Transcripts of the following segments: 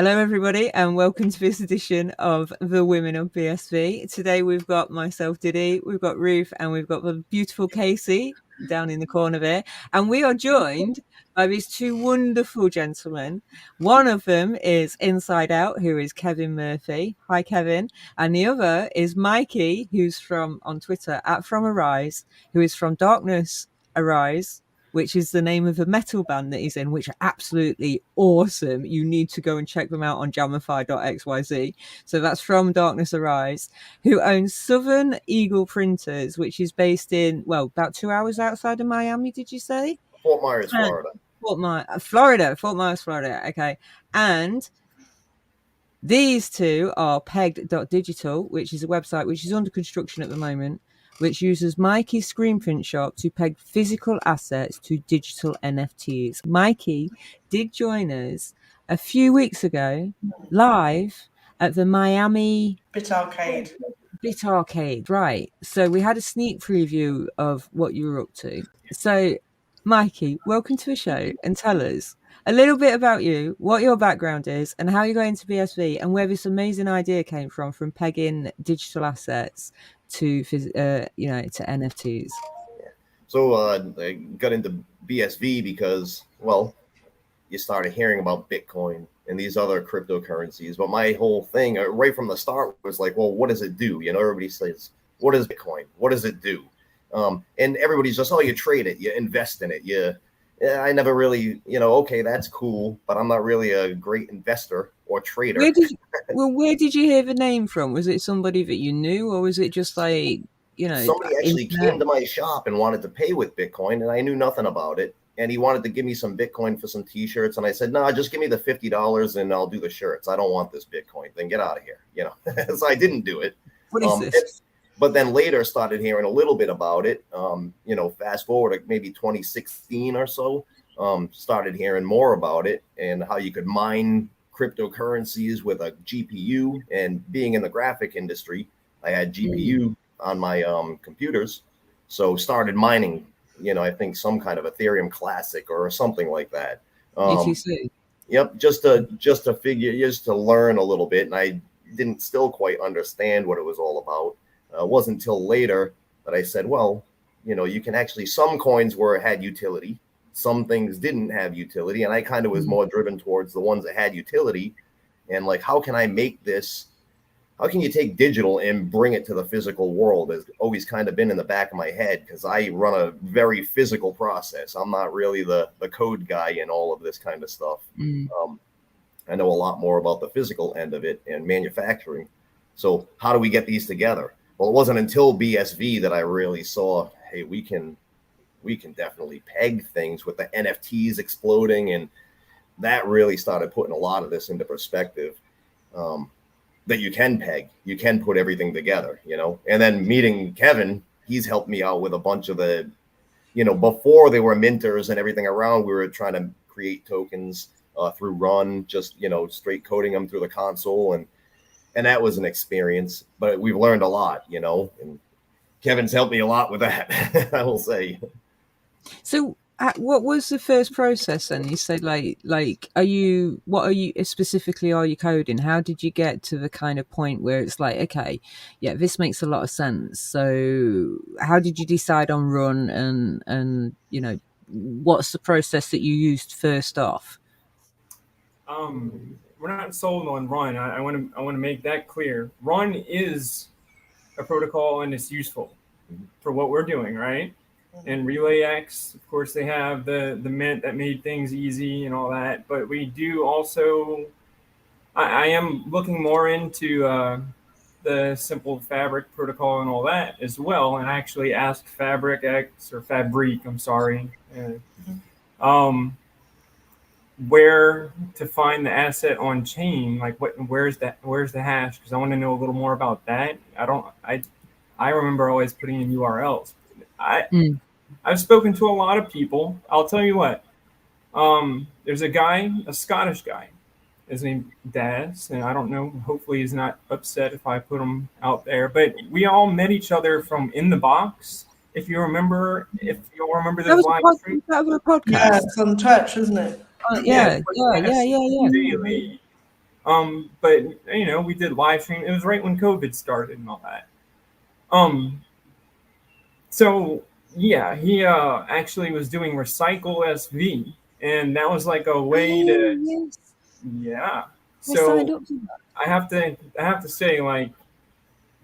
Hello, everybody, and welcome to this edition of the Women of BSV. Today, we've got myself, Diddy, we've got Ruth, and we've got the beautiful Casey down in the corner there. And we are joined by these two wonderful gentlemen. One of them is Inside Out, who is Kevin Murphy. Hi, Kevin. And the other is Mikey, who's on Twitter @From Arise, who is from Darkness Arise, which is the name of a metal band that he's in, which are absolutely awesome. You need to go and check them out on jamify.xyz. So that's From Darkness Arise, who owns Southern Eagle Printers, which is based in, about 2 hours outside of Miami, did you say? Fort Myers, Florida. Fort Myers, Florida. Okay. And these two are pegged.digital, which is a website which is under construction at the moment, which uses Mikey's screen print shop to peg physical assets to digital NFTs. Mikey did join us a few weeks ago live at the Miami Bit Arcade, right? So we had a sneak preview of what you were up to. So, Mikey, welcome to the show, and tell us a little bit about you, what your background is, and how you got into BSV, and where this amazing idea came from pegging digital assets to NFTs. So I got into BSV because, you started hearing about Bitcoin and these other cryptocurrencies. But my whole thing right from the start was like, well, what does it do? Everybody says, what is Bitcoin? What does it do? And everybody's just, you trade it, you invest in it. I never really, okay, that's cool, but I'm not really a great investor or trader. Where did you hear the name from? Was it somebody that you knew, or was it just like, somebody actually came to my shop and wanted to pay with Bitcoin, and I knew nothing about it. And he wanted to give me some Bitcoin for some T-shirts, and I said, no, just give me the $50 and I'll do the shirts. I don't want this Bitcoin. Then get out of here, So I didn't do it. What is this? But then later started hearing a little bit about it. Fast forward to maybe 2016 or so, started hearing more about it and how you could mine cryptocurrencies with a GPU. And being in the graphic industry, I had GPU on my computers. So started mining, I think some kind of Ethereum Classic or something like that. ETC. Yep, just to learn a little bit. And I didn't still quite understand what it was all about. It wasn't until later that I said, you can actually, some coins had utility, some things didn't have utility. And I kind of was more driven towards the ones that had utility. And like, how can I make this? How can you take digital and bring it to the physical world? Has always kind of been in the back of my head, because I run a very physical process. I'm not really the code guy in all of this kind of stuff. I know a lot more about the physical end of it and manufacturing. So how do we get these together? Well, it wasn't until BSV that I really saw, hey, we can definitely peg things with the NFTs exploding. And that really started putting a lot of this into perspective, that you can peg, you can put everything together, and then meeting Kevin, he's helped me out with a bunch of the, before they were minters and everything around, we were trying to create tokens through Run, just, straight coding them through the console. And that was an experience, but we've learned a lot, and Kevin's helped me a lot with that, I will say. So what was the first process then? You said what are you specifically are you coding? How did you get to the kind of point where it's like, okay, yeah, this makes a lot of sense. So how did you decide on Run, and what's the process that you used first off? We're not sold on Run. I want to make that clear. Run is a protocol and it's useful for what we're doing, right? And RelayX, of course, they have the mint that made things easy and all that. But we do also, I am looking more into the simple Fabric protocol and all that as well. And I actually asked Fabric, I'm sorry, where to find the asset on chain, like where's the hash? Because I want to know a little more about that. I remember always putting in URLs. I've spoken to a lot of people. I'll tell you what. There's a Scottish guy. His name Daz, and I don't know. Hopefully, he's not upset if I put him out there. But we all met each other from In the Box. If you'll remember the live stream. That was a podcast. Yeah, it's on Twitch, isn't it? Yeah. Really But we did live stream. It was right when COVID started and all that. So yeah, he actually was doing Recycle SV, and that was like a way to yes. yeah. I signed So up for that. I have to say, like,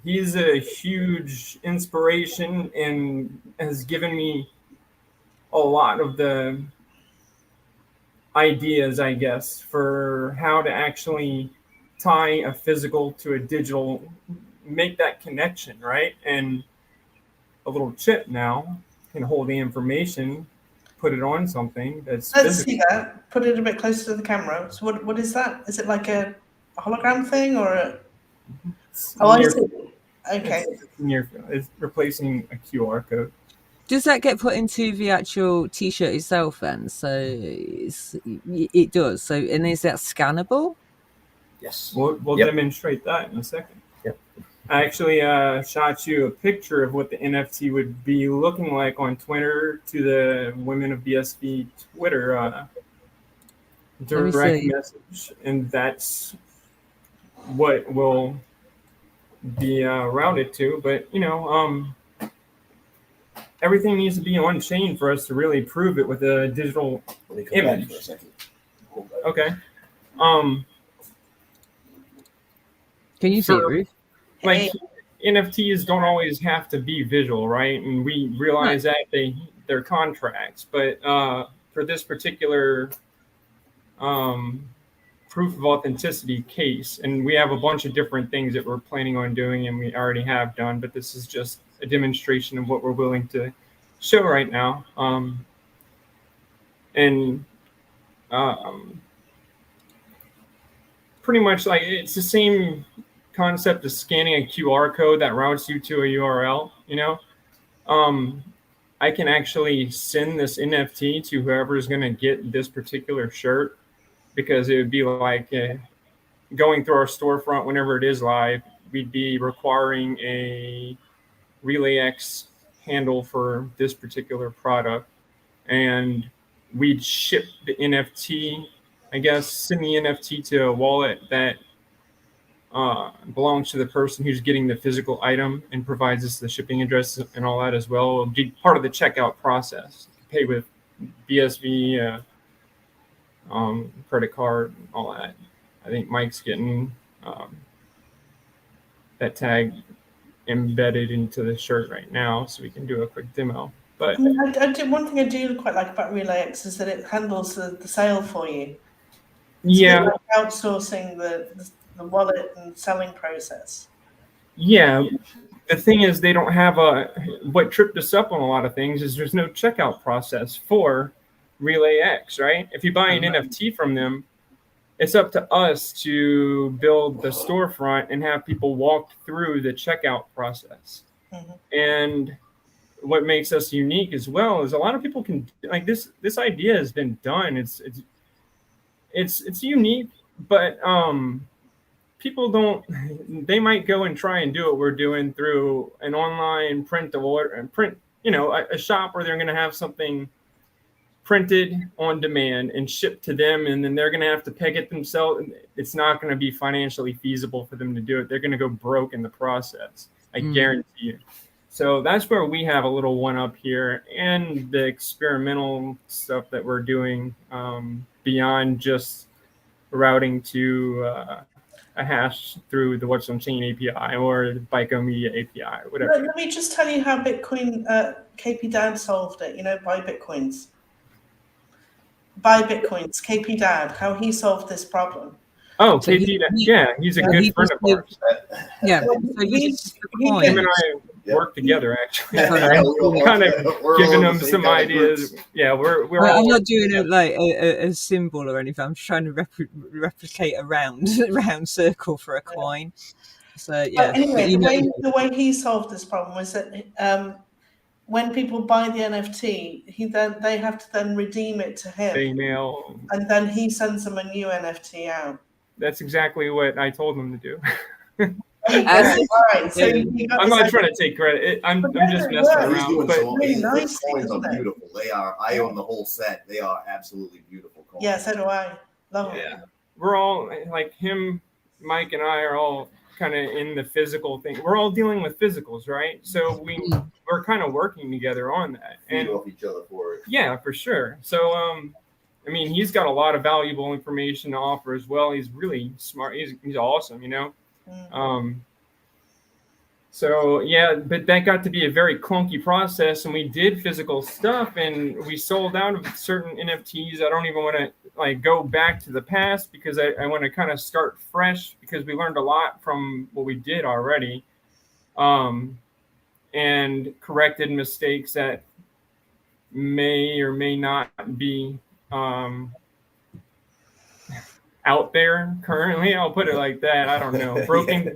he's a huge inspiration and has given me a lot of the ideas, I guess, for how to actually tie a physical to a digital, make that connection, right? And a little chip now can hold the information, put it on something that's Let's physical. see that. Put it a bit closer to the camera. So what is that? Is it like a hologram thing or a... Oh, I see. Okay. It's replacing a QR code. Does that get put into the actual T-shirt itself then? So it does. So, and is that scannable? Yes. We'll Yep. demonstrate that in a second. Yep. I actually shot you a picture of what the NFT would be looking like on Twitter to the Women of BSV Twitter direct message, and that's what will be routed to. But everything needs to be on chain for us to really prove it with a digital image. For a second. Okay. Can you see it, Ruth? Like, NFTs don't always have to be visual, right? And we realize that they're contracts, but for this particular proof of authenticity case, and we have a bunch of different things that we're planning on doing and we already have done, but this is just a demonstration of what we're willing to show right now. Pretty much like it's the same concept of scanning a QR code that routes you to a URL. I can actually send this NFT to whoever is going to get this particular shirt, because it would be like going through our storefront whenever it is live. We'd be requiring a RelayX handle for this particular product, and we'd ship the NFT, I guess, send the NFT to a wallet that belongs to the person who's getting the physical item and provides us the shipping address and all that as well. It'll be part of the checkout process. Pay with BSV, credit card, all that. I think Mike's getting that tag embedded into the shirt right now, so we can do a quick demo. But one thing I do quite like about RelayX is that it handles the sale for you. Yeah, like outsourcing the wallet and selling process. Yeah, the thing is, they don't have what tripped us up on a lot of things is there's no checkout process for RelayX, right? If you buy an NFT from them, it's up to us to build the storefront and have people walk through the checkout process. Mm-hmm. And what makes us unique as well is a lot of people can, like, this idea has been done. It's unique, but people don't, they might go and try and do what we're doing through an online print a shop where they're going to have something printed on demand and shipped to them, and then they're going to have to peg it themselves. It's not going to be financially feasible for them to do it. They're going to go broke in the process. I guarantee you. So that's where we have a little one up here, and the experimental stuff that we're doing beyond just routing to a hash through the What's on Chain API or the BICO Media API, whatever. Let me just tell you how Bitcoin, KP Dad solved it, buy Bitcoins. Buy Bitcoins, KP Dad, how he solved this problem. Oh, so KP Dad, yeah, he's a good friend of ours. Yeah, so him and I work together, actually. Kind of giving them some ideas. Yeah, we're I'm not doing a symbol or anything. I'm trying to replicate a round circle for a coin. So yeah. But anyway, the way he solved this problem was that when people buy the NFT, they have to then redeem it to him. Email. And then he sends them a new NFT out. That's exactly what I told him to do. All right, so I'm not trying to take credit. I'm just messing around. But really nice coins are beautiful. They are. I own the whole set. They are absolutely beautiful coins. Yeah, so do I. Love them. Yeah, we're all like him, Mike and I are all kind of in the physical thing. We're all dealing with physicals, right? So we're kind of working together on that. Feed And off each other for it. yeah, for sure. So, I mean, he's got a lot of valuable information to offer as well. He's really smart. He's awesome, you know? So yeah, but that got to be a very clunky process, and we did physical stuff, and we sold out of certain NFTs. I don't even want to like go back to the past because I want to kind of start fresh because we learned a lot from what we did already, and corrected mistakes that may or may not be out there currently. I'll put it like that. I don't know.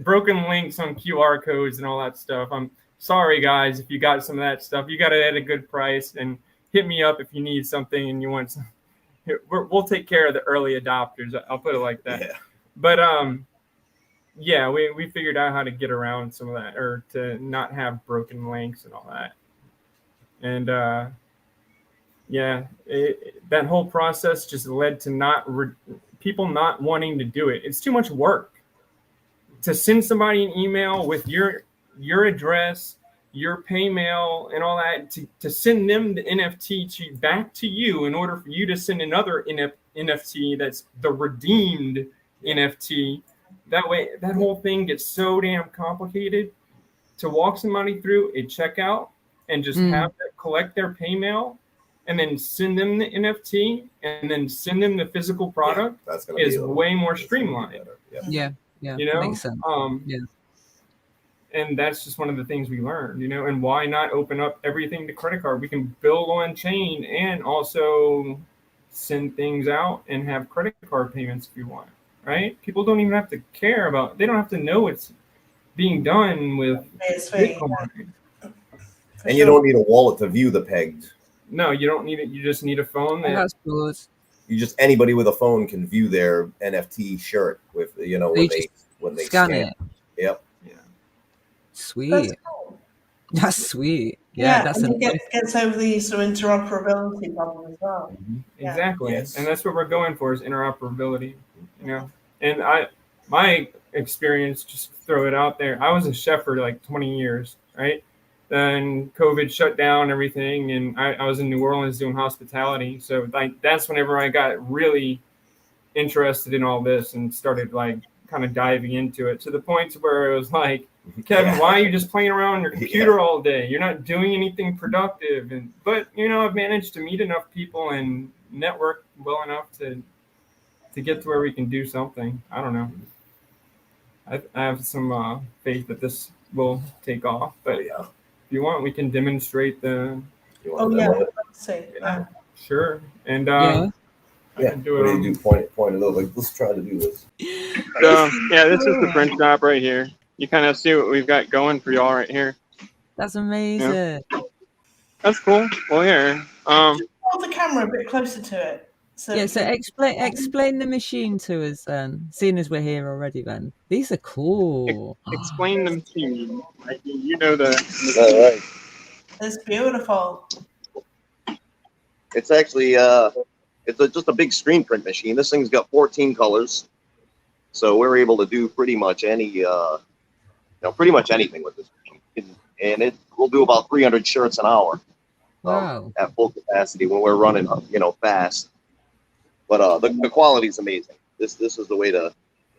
Broken links on QR codes and all that stuff. I'm sorry, guys, if you got some of that stuff. You got it at a good price, and hit me up if you need something and you want some. We'll take care of the early adopters. I'll put it like that. Yeah. But yeah, we figured out how to get around some of that, or to not have broken links and all that. And yeah, that whole process just led to people not wanting to do it. It's too much work to send somebody an email with your address, your pay mail, and all that, to send them the NFT back to you in order for you to send another NFT that's the redeemed NFT. That way, that whole thing gets so damn complicated to walk somebody through a checkout and just have them collect their pay mail and then send them the NFT and then send them the physical product is way more streamlined. Yeah. You know, makes sense. And that's just one of the things we learned, you know. And why not open up everything to credit card? We can build on chain and also send things out and have credit card payments if you want, right? People don't even have to care about. They don't have to know it's being done with Bitcoin. And you don't need a wallet to view the pegged. No, you don't need it. You just need a phone. That's cool. Anybody with a phone can view their NFT shirt with, you know, when they scan it. Yep. Yeah. Sweet. That's cool. That's sweet. That's and it gets over the sort of interoperability problem as well. Mm-hmm. Exactly. Yes. And that's what we're going for, is interoperability. You know, and my experience, just throw it out there. I was a chef for like 20 years, right? Then COVID shut down everything, and I was in New Orleans doing hospitality. So like that's whenever I got really interested in all this and started like kind of diving into it, to the point where it was like, Kevin, why are you just playing around on your computer all day? You're not doing anything productive. But you know, I've managed to meet enough people and network well enough to get to where we can do something. I don't know. I have some faith that this will take off, but if you want, we can demonstrate the. Sure. And do point it over. Like, let's try to do this. So this is the print shop right here. You kind of see what we've got going for y'all right here. That's amazing. Yeah. That's cool. Well, here. Hold the camera a bit closer to it. So explain the machine to us then, seeing as we're here already. Then these are cool. Explain the machine. Like, you know the. All right. It's beautiful. It's actually just a big screen print machine. This thing's got 14 colors, so we're able to do pretty much anything with this machine, and it will do about 300 shirts an hour. Wow. At full capacity when we're running, fast. But the quality is amazing. This is the way to.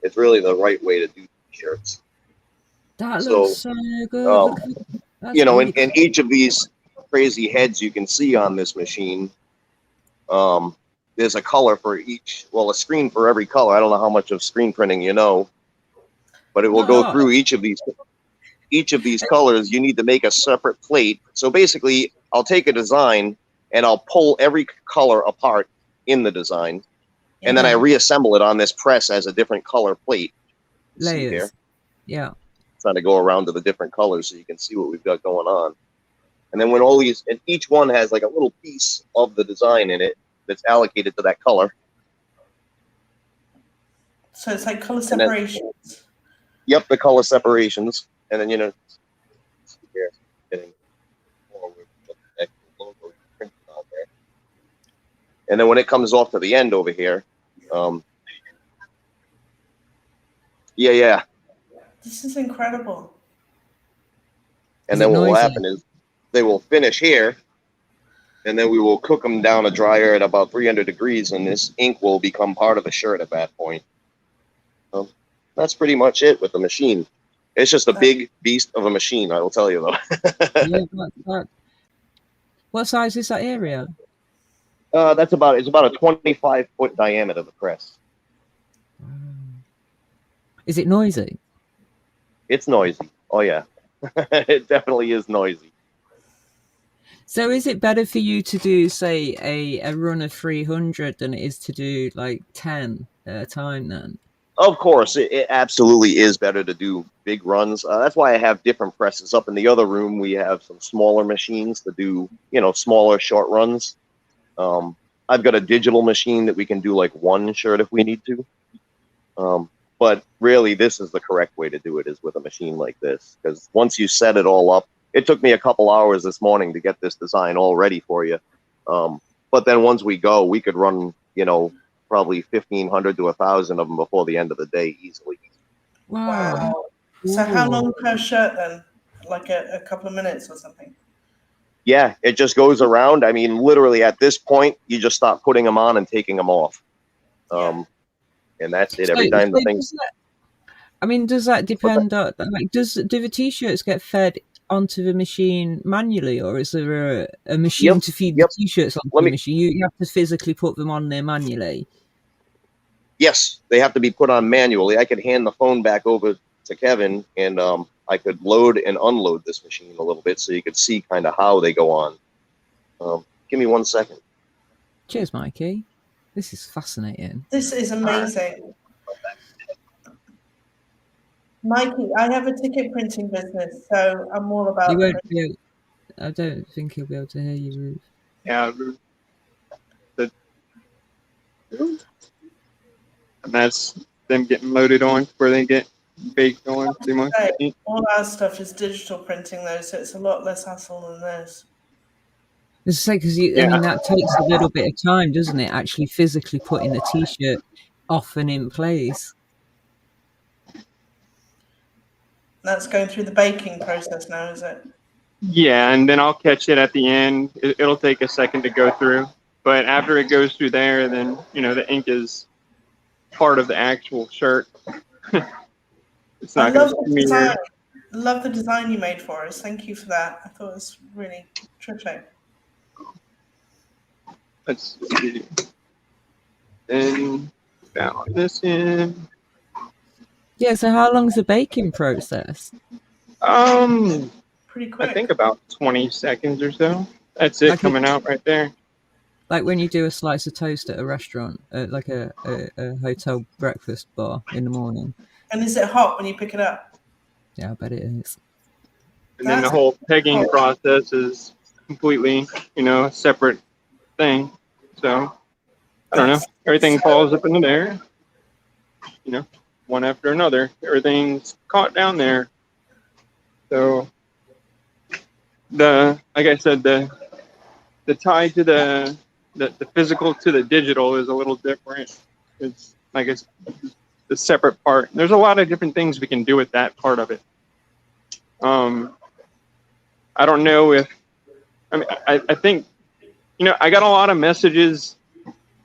It's really the right way to do shirts. That looks so good. In each of these crazy heads you can see on this machine, there's a color for each. Well, a screen for every color. I don't know how much of screen printing you know, but it will go through each of these colors. You need to make a separate plate. So basically, I'll take a design and I'll pull every color apart in the design, and then I reassemble it on this press as a different color plate. Layers. Yeah. Trying to go around to the different colors so you can see what we've got going on. And then when and each one has like a little piece of the design in it that's allocated to that color. So it's like color separations. Yep, the color separations. And then, here, getting more with the actual logo printed on there. And then when it comes off to the end over here, Yeah. This is incredible. And then what will happen is they will finish here, and then we will cook them down a dryer at about 300 degrees, and this ink will become part of the shirt at that point. So that's pretty much it with the machine. It's just a big beast of a machine, I will tell you, though. Yeah, what size is that area? It's about a 25-foot diameter, the press. Is it noisy? It's noisy. Oh, yeah. It definitely is noisy. So is it better for you to do, say, a run of 300 than it is to do like 10 at a time then? Of course, it absolutely is better to do big runs. That's why I have different presses. Up in the other room, we have some smaller machines to do, smaller short runs. I've got a digital machine that we can do like one shirt if we need to. But really, this is the correct way to do it, is with a machine like this. Because once you set it all up, it took me a couple hours this morning to get this design all ready for you. But then once we go, we could run, probably 1,500 to 1,000 of them before the end of the day easily. Wow. So how long per shirt then? Like a couple of minutes or something? Yeah, it just goes around. I mean, literally at this point, you just start putting them on and taking them off. And that's it. Every time the thing. Does that depend on, like, do the t-shirts get fed onto the machine manually, or is there a machine to feed the t-shirts onto the machine? You have to physically put them on there manually. Yes, they have to be put on manually. I could hand the phone back over to Kevin, and I could load and unload this machine a little bit so you could see kind of how they go on. Give me 1 second. Cheers, Mikey. This is fascinating. This is amazing. Mikey, I have a ticket printing business, so I'm all about it. I don't think he'll be able to hear you, Ruth. Yeah, Ruth. And that's them getting loaded on where they get baked on pretty much. All our stuff is digital printing though, so it's a lot less hassle than this. It's like, because that takes a little bit of time, doesn't it? Actually physically putting the t-shirt off and in place. That's going through the baking process now, is it? Yeah, and then I'll catch it at the end. It'll take a second to go through, but after it goes through there, then the ink is part of the actual shirt. It's not going to be here. Love the design you made for us. Thank you for that. I thought it was really terrific. Let's see. Then down this end. Yeah, so how long is the baking process? Pretty quick. I think about 20 seconds or so. That's it, coming out right there. Like when you do a slice of toast at a restaurant, like a hotel breakfast bar in the morning. And is it hot when you pick it up? Yeah, I bet it is. And then the whole pegging process is completely, a separate thing. So, I don't know. Everything falls up into there. One after another. Everything's caught down there. So, like I said, the tie to the physical to the digital is a little different. It's like it's the separate part. There's a lot of different things we can do with that part of it. I don't know if, I think, I got a lot of messages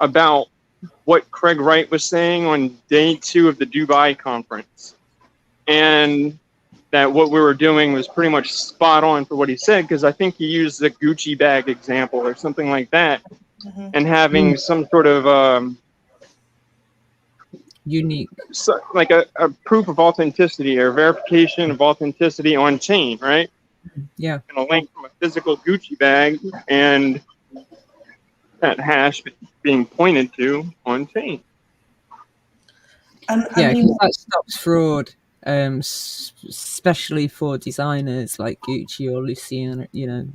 about what Craig Wright was saying on day 2 of the Dubai conference. And that what we were doing was pretty much spot on for what he said, because I think he used the Gucci bag example or something like that. Mm-hmm. And having some sort of unique, like a proof of authenticity or verification of authenticity on chain, right? Yeah. And a link from a physical Gucci bag and that hash being pointed to on chain. And yeah, because that stops fraud, especially for designers like Gucci or Luciana,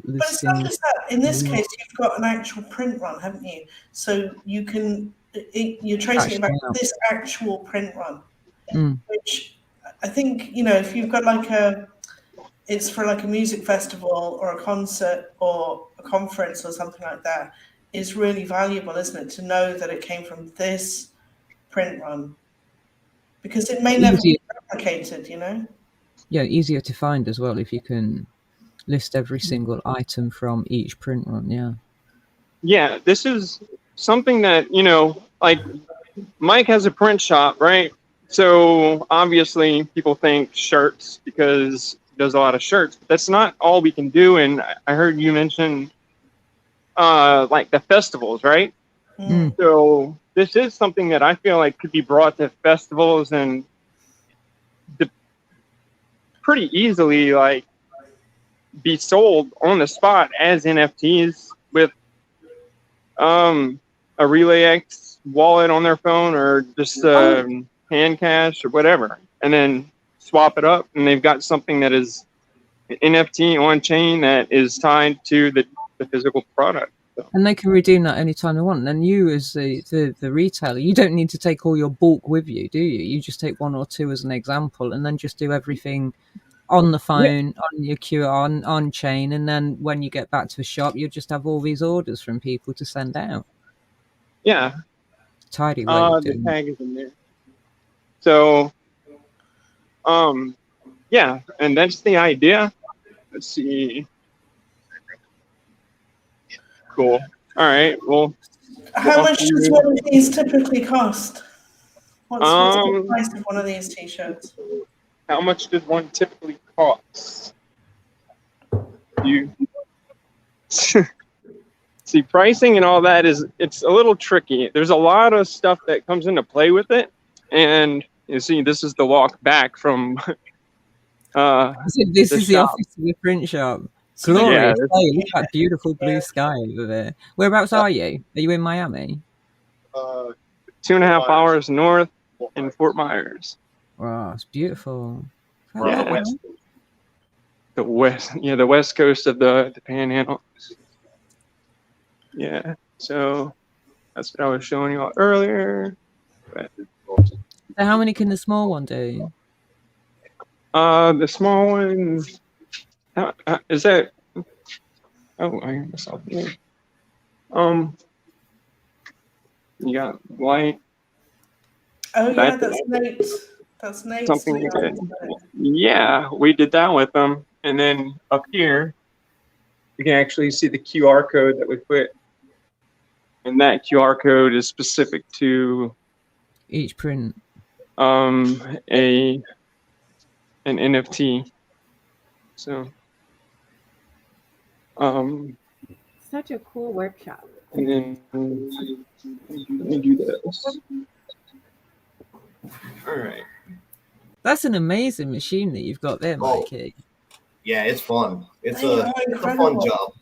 But it's not just that. In this case, you've got an actual print run, haven't you? So you can, you're tracing it back to this actual print run, which I think, if you've got it's for like a music festival or a concert or a conference or something like that, is really valuable, isn't it? To know that it came from this print run. Because it may never be allocated, you know? Yeah, easier to find as well if you can list every single item from each print run. Yeah. Yeah, this is something that, you know, like Mike has a print shop, right? So obviously people think shirts because he does a lot of shirts. But that's not all we can do. And I heard you mention like the festivals, right? Mm. So this is something that I feel like could be brought to festivals and pretty easily like be sold on the spot as NFTs with a Relay X wallet on their phone or just hand cash or whatever, and then swap it up, and they've got something that is an NFT on chain that is tied to the physical product. So. And they can redeem that anytime they want. And you, as the retailer, you don't need to take all your bulk with you, do you? You just take one or two as an example, and then just do everything on the phone, on your QR, on chain, and then when you get back to the shop, you just have all these orders from people to send out. Yeah, tidy way of doing the tag is in there. So, yeah, and that's the idea. Let's see. Cool. All right. Well, how much does one of these typically cost? What's the price of one of these t-shirts? How much does one typically cost? You see, pricing and all that it's a little tricky. There's a lot of stuff that comes into play with it, and you see, this is the walk back from. This is the office of the print shop. Glorious. Yeah, look at that beautiful blue sky over there. Whereabouts are you? Are you in Miami? 2.5 hours north in Fort Myers. Wow, it's beautiful. Yeah. The west coast of the Panhandle. Yeah, so that's what I was showing you all earlier. So how many can the small one do? The small one is that. Oh, I hear myself there. You got light. Oh yeah, that's Nate. That's Nate. Something good. Yeah, we did that with them, and then up here, you can actually see the QR code that we put, and that QR code is specific to each print. An NFT. So, such a cool workshop. And then let me do this. All right. That's an amazing machine that you've got there, Mikey. Yeah, it's fun. It's a fun job.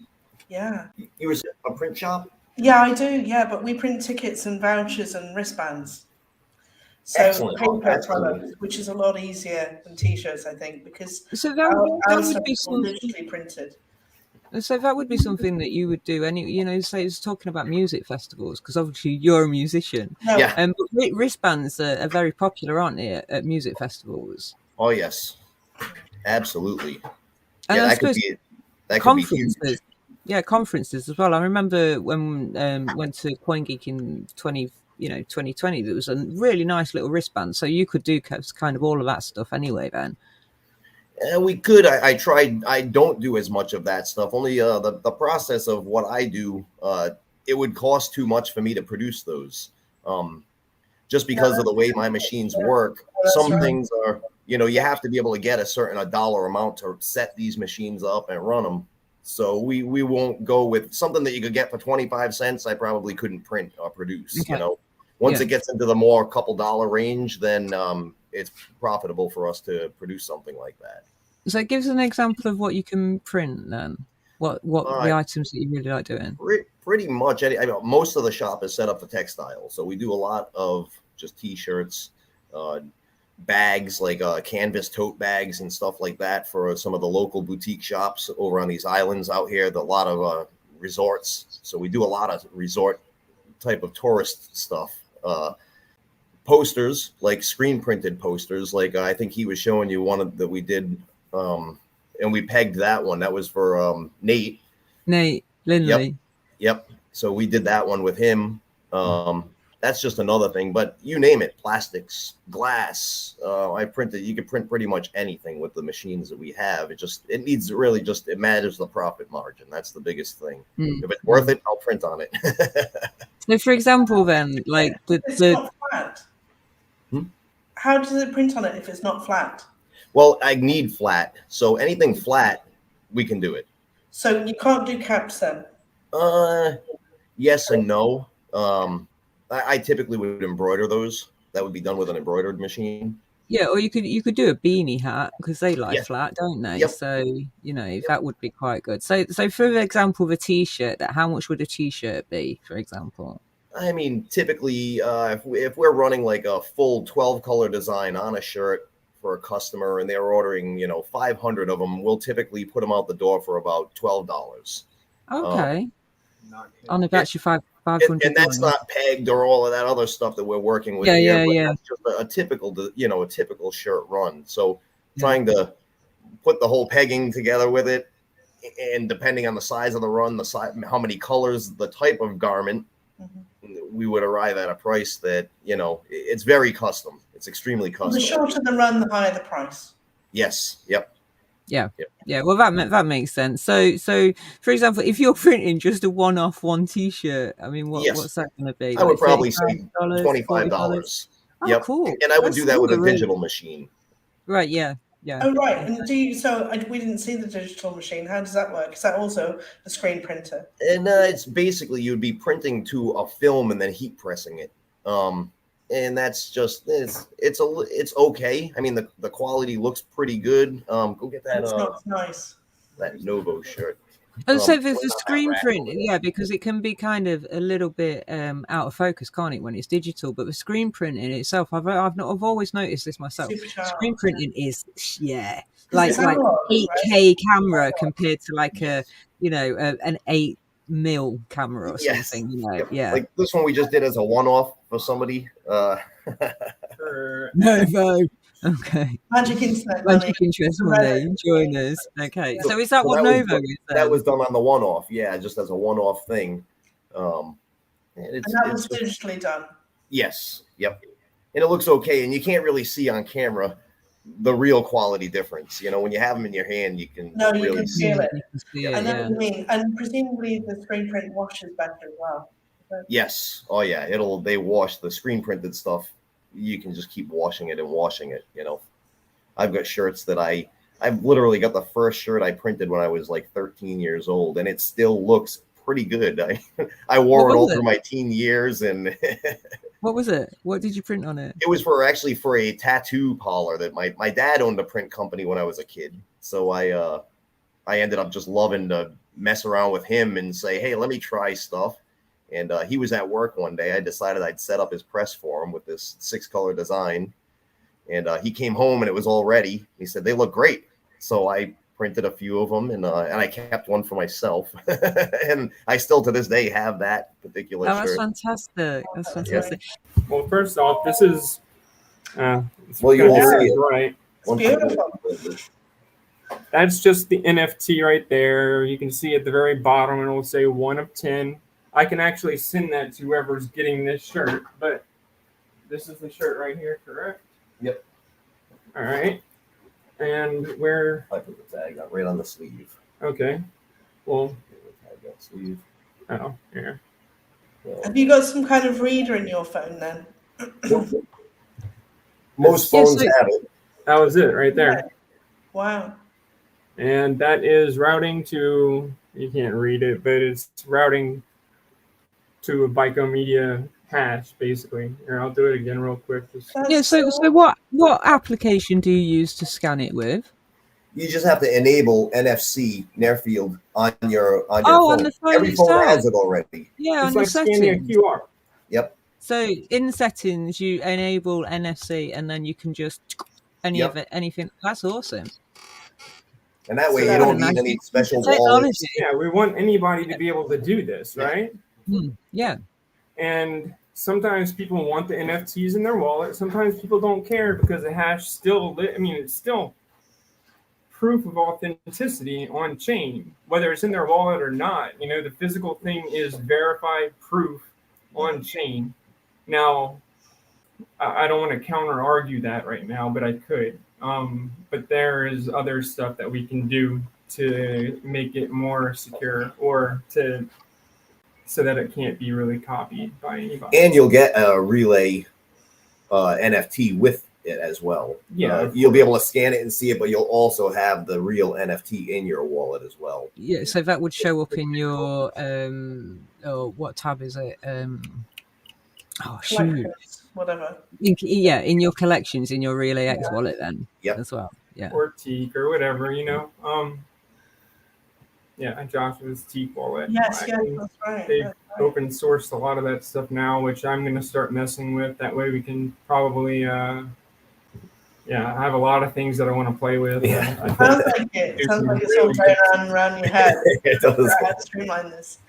Yeah. You were a print shop? Yeah, I do. Yeah, but we print tickets and vouchers and wristbands. So paper product, which is a lot easier than t-shirts, I think, because that would be digitally printed. So that would be something that you would do. Say it's talking about music festivals, because obviously you're a musician. No. Yeah. But wristbands are very popular, aren't they, at music festivals? Oh yes, absolutely. And yeah, that could be conferences. Yeah, conferences as well. I remember when went to CoinGeek in 2020. There was a really nice little wristband, so you could do kind of all of that stuff anyway. Then. We could. I tried. I don't do as much of that stuff. Only the process of what I do. It would cost too much for me to produce those. Just because of the way my machines work. Some things are, you have to be able to get a dollar amount to set these machines up and run them. So we won't go with something that you could get for 25 cents. I probably couldn't print or produce. Okay. Once it gets into the more couple dollar range, then it's profitable for us to produce something like that. So give us an example of what you can print then. What the items that you really like doing? Pretty much. Most of the shop is set up for textiles. So we do a lot of just t-shirts, bags, like canvas tote bags and stuff like that for some of the local boutique shops over on these islands out here. A lot of resorts. So we do a lot of resort type of tourist stuff. Posters, like screen printed posters, like I think he was showing you one that we did, and we pegged that one. That was for Nate Lindley. Yep. So we did that one with him. that's just another thing. But you name it, plastics, glass. You can print pretty much anything with the machines that we have. It matters the profit margin. That's the biggest thing. If it's worth it, I'll print on it. So, for example, then, like it's not flat. How does it print on it if it's not flat? Well, I need flat. So anything flat, we can do it. So you can't do caps then? Yes and no. I typically would embroider those. That would be done with an embroidered machine. Yeah, or you could do a beanie hat because they lie flat, don't they? Yep. So that would be quite good. So for example, the t-shirt, how much would a t-shirt be, for example? I mean, typically, if we're running like a full 12 color design on a shirt for a customer and they're ordering, 500 of them, we'll typically put them out the door for about $12. Okay. On a batch of 500. And that's not pegged or all of that other stuff that we're working with. Yeah. That's just a typical shirt run. So trying to put the whole pegging together with it, and depending on the size of the run, how many colors, the type of garment, we would arrive at a price that, it's very custom. It's extremely custom. The shorter the run, the higher the price. Yes. Yep. Yeah. Well, that makes sense. So for example, if you're printing just a one-off t-shirt, I mean, what's that going to be? I would probably say $25. Oh, cool. And I would do that with a digital machine. Right. Yeah. Oh, right. And we didn't see the digital machine. How does that work? Is that also a screen printer? And it's basically you'd be printing to a film and then heat pressing it. And that's just it's okay. I mean, the quality looks pretty good. Go get that. It's nice. That Novo shirt. And so there's a screen print, because it can be kind of a little bit out of focus, can't it, when it's digital? But the screen printing itself, I've always noticed this myself. Screen printing is like 8K camera compared to like an 8mm camera or something. Like this one we just did as a one-off for somebody. Novo. Okay. Magic Interest Monday. Join us. Okay. So is that what Novo is? That was done on the one-off. Yeah, just as a one-off thing. And that was digitally done. Yes. Yep. And it looks okay. And you can't really see on camera the real quality difference. When you have them in your hand, you can really feel it. I know what you mean. And presumably the screen print washes better as well. Yes. Oh yeah. They wash the screen printed stuff. You can just keep washing it. I've got shirts that I've literally got the first shirt I printed when I was like 13 years old, and it still looks pretty good. I wore it all through my teen years. And what was it? What did you print on it? It was for a tattoo parlor that my dad owned a print company when I was a kid. So I ended up just loving to mess around with him and say, hey, let me try stuff. And he was at work one day. I decided I'd set up his press for him with this 6-color design. And he came home and it was all ready. He said, they look great. So I printed a few of them and I kept one for myself. And I still to this day have that particular shirt. That's fantastic. That's fantastic. Yeah. Well, first off, this is... you will see it. Right. It's beautiful. That's just the NFT right there. You can see at the very bottom it will say 1 of 10. I can actually send that to whoever's getting this shirt, but this is the shirt right here, correct? Yep. All right. And where? I put the tag right on the sleeve. Okay. Well. Tag on sleeve. Oh, yeah. Have you got some kind of reader in your phone then? Most phones have it. That was it right there. Yeah. Wow. And that is routing to, you can't read it, but it's routing to a Bico Media hash, basically. Here, I'll do it again real quick. So what application do you use to scan it with? You just have to enable NFC near field on your phone. On the phone Every itself. phone has it already. Yeah, it's on like the settings. scanning a QR. Yep. So in settings, you enable NFC, and then you can just anything. That's awesome. And that way you don't need any special wallets. Yeah, we want anybody to be able to do this, right? Yeah. And sometimes people want the NFTs in their wallet. Sometimes people don't care because the hash still it's still proof of authenticity on chain, whether it's in their wallet or not. The physical thing is verified proof on chain. Now, I don't want to counter argue that right now, but I could. But there is other stuff that we can do to make it more secure, or so that it can't be really copied by anybody. And you'll get a relay NFT with it as well. Yeah, you'll be able to scan it and see it, but you'll also have the real NFT in your wallet as well. Yeah, so that would show up in your what tab is it? Whatever. In your collections, in your Relay X wallet then. Yep. As well. Yeah. Or Teak or whatever, Yeah, Joshua's Teak wallet. Yes, that's right. They've open sourced a lot of that stuff now, which I'm going to start messing with. That way we can probably, I have a lot of things that I want to play with. Yeah. Sounds like it. Sounds like it's all going around your head. It does. Streamline this.